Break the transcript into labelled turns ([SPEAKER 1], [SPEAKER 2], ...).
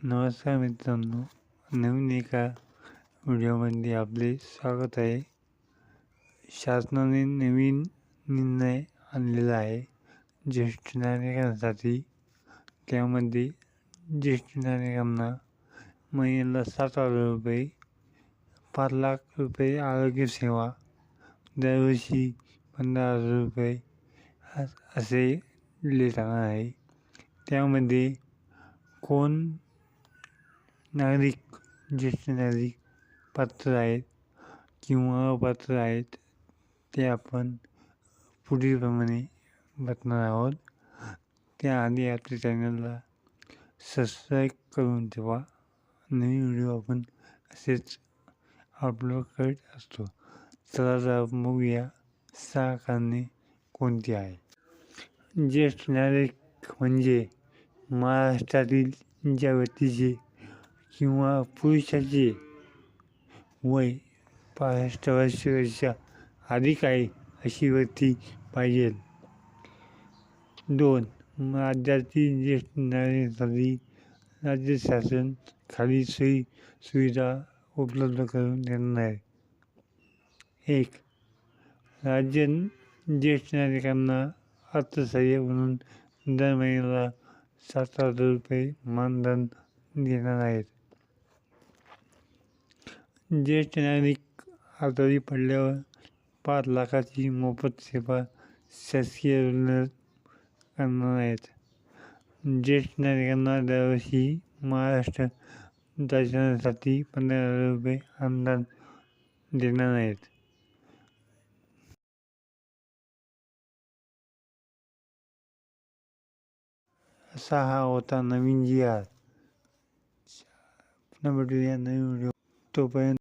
[SPEAKER 1] नमस्कार मित्रांनो, नवीन एका व्हिडिओमध्ये आपले स्वागत आहे. शासनाने नवीन निर्णय आणलेला आहे ज्येष्ठ नागरिकांसाठी. त्यामध्ये ज्येष्ठ नागरिकांना महिन्याला 7,000 रुपये, 5,00,000 रुपये आरोग्यसेवा, दरवर्षी 15,000 रुपये असे दिले जाणार आहे. त्यामध्ये कोण नागरिक, ज्येष्ठ नागरिक पात्र आहेत किंवा अपात्र आहेत ते आपण पुढीलप्रमाणे बघणार आहोत. त्याआधी आपल्या चॅनलला सबस्क्राईब करून ठेवा. नवीन व्हिडिओ आपण असेच अपलोड करत असतो. चला तर आपण बघूया 6 कारणे कोणती आहे. ज्येष्ठ नागरिक म्हणजे महाराष्ट्रातील ज्या व्यक्तीचे किंवा पुरुषाचे वय 65 वर्षापेक्षा अधिक आहे अशी व्यक्ती पाहिजे. 2. राज्यातील ज्येष्ठ नागरिकांसाठी राज्य शासन खालील सोयी सुविधा उपलब्ध करून देणार आहे. 1. राज्य ज्येष्ठ नागरिकांना अर्थसहाय्य म्हणून दर महिन्याला 7,000 रुपये मानधन देणार आहेत. ज्येष्ठ नागरिक आजारी पडल्यावर 5 लाखाची मोफत सेवा शासकीय रुग्णालयात करणार आहेत. ज्येष्ठ नागरिकांना दरवर्षी महाराष्ट्र दर्शनासाठी 15,000 रुपये अनुदान देणार आहेत. असा हा होता नवीन जी आर. पुन्हा भेटूया नवीन व्हिडिओ. तोपर्यंत